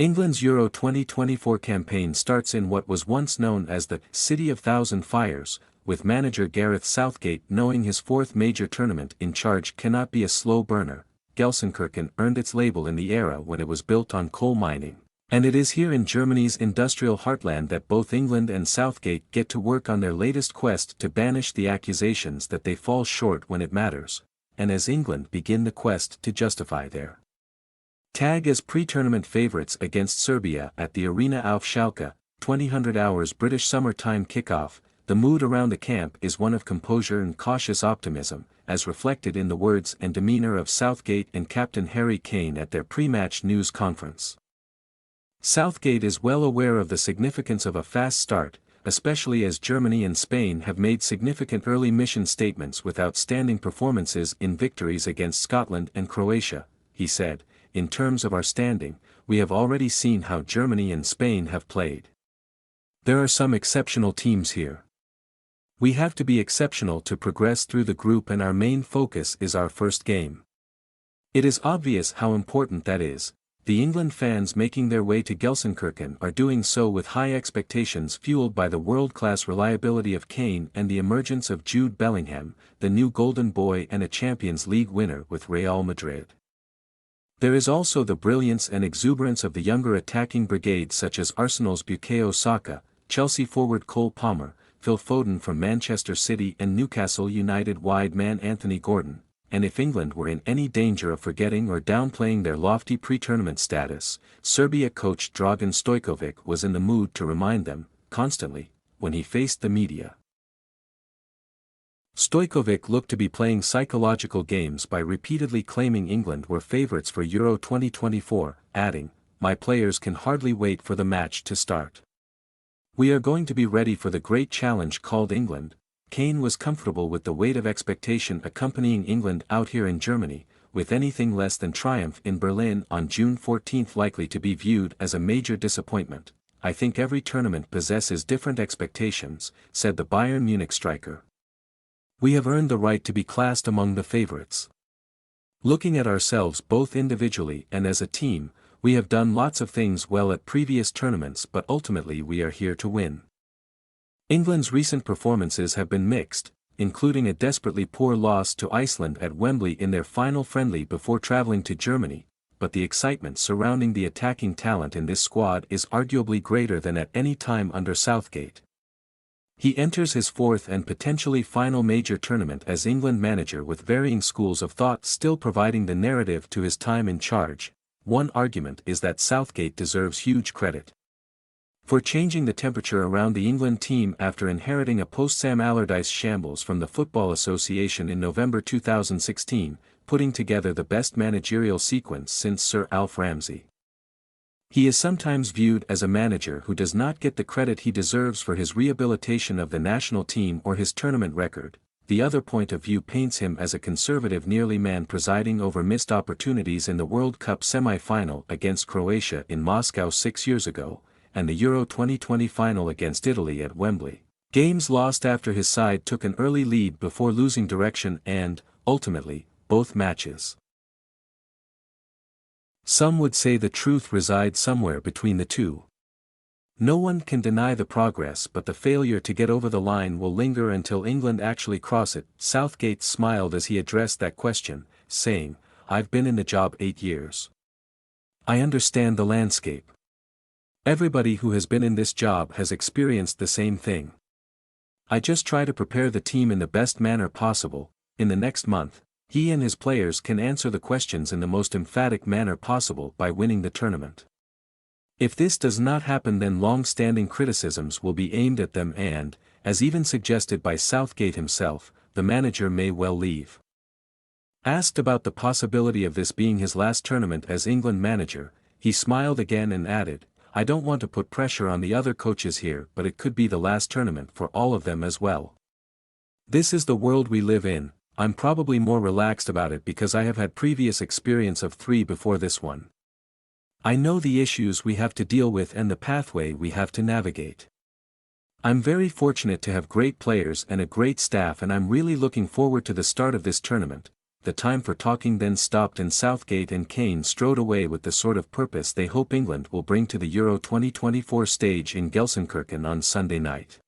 England's Euro 2024 campaign starts in what was once known as the City of Thousand Fires, with manager Gareth Southgate knowing his fourth major tournament in charge cannot be a slow burner. Gelsenkirchen earned its label in the era when it was built on coal mining, and it is here in Germany's industrial heartland that both England and Southgate get to work on their latest quest to banish the accusations that they fall short when it matters, and as England begin the quest to justify their tag as pre-tournament favourites against Serbia at the Arena auf Schalke, 2000 hours British summer time kickoff. The mood around the camp is one of composure and cautious optimism, as reflected in the words and demeanour of Southgate and captain Harry Kane at their pre-match news conference. Southgate is well aware of the significance of a fast start, especially as Germany and Spain have made significant early mission statements with outstanding performances in victories against Scotland and Croatia. He said, "In terms of our standing, we have already seen how Germany and Spain have played. There are some exceptional teams here. We have to be exceptional to progress through the group, and our main focus is our first game." It is obvious how important that is. The England fans making their way to Gelsenkirchen are doing so with high expectations fueled by the world-class reliability of Kane and the emergence of Jude Bellingham, the new golden boy and a Champions League winner with Real Madrid. There is also the brilliance and exuberance of the younger attacking brigades such as Arsenal's Bukayo Saka, Chelsea forward Cole Palmer, Phil Foden from Manchester City and Newcastle United wide man Anthony Gordon, and if England were in any danger of forgetting or downplaying their lofty pre-tournament status, Serbia coach Dragan Stojkovic was in the mood to remind them, constantly, when he faced the media. Stojkovic looked to be playing psychological games by repeatedly claiming England were favourites for Euro 2024, adding, "My players can hardly wait for the match to start. We are going to be ready for the great challenge called England." Kane was comfortable with the weight of expectation accompanying England out here in Germany, with anything less than triumph in Berlin on June 14 likely to be viewed as a major disappointment. "I think every tournament possesses different expectations," said the Bayern Munich striker. "We have earned the right to be classed among the favourites. Looking at ourselves both individually and as a team, we have done lots of things well at previous tournaments, but ultimately we are here to win." England's recent performances have been mixed, including a desperately poor loss to Iceland at Wembley in their final friendly before travelling to Germany, but the excitement surrounding the attacking talent in this squad is arguably greater than at any time under Southgate. He enters his fourth and potentially final major tournament as England manager with varying schools of thought still providing the narrative to his time in charge. One argument is that Southgate deserves huge credit for changing the temperature around the England team after inheriting a post-Sam Allardyce shambles from the Football Association in November 2016, putting together the best managerial sequence since Sir Alf Ramsey. He is sometimes viewed as a manager who does not get the credit he deserves for his rehabilitation of the national team or his tournament record. The other point of view paints him as a conservative nearly man presiding over missed opportunities in the World Cup semi-final against Croatia in Moscow 6 years ago, and the Euro 2020 final against Italy at Wembley. Games lost after his side took an early lead before losing direction and, ultimately, both matches. Some would say the truth resides somewhere between the two. No one can deny the progress, but the failure to get over the line will linger until England actually cross it. Southgate smiled as he addressed that question, saying, "I've been in the job 8 years. I understand the landscape. Everybody who has been in this job has experienced the same thing. I just try to prepare the team in the best manner possible. In the next month, he and his players can answer the questions in the most emphatic manner possible by winning the tournament. If this does not happen, then long-standing criticisms will be aimed at them and, as even suggested by Southgate himself, the manager may well leave." Asked about the possibility of this being his last tournament as England manager, he smiled again and added, "I don't want to put pressure on the other coaches here, but it could be the last tournament for all of them as well. This is the world we live in. I'm probably more relaxed about it because I have had previous experience of 3 before this one. I know the issues we have to deal with and the pathway we have to navigate. I'm very fortunate to have great players and a great staff, and I'm really looking forward to the start of this tournament. the time for talking then stopped and Southgate and Kane strode away with the sort of purpose they hope England will bring to the Euro 2024 stage in Gelsenkirchen on Sunday night.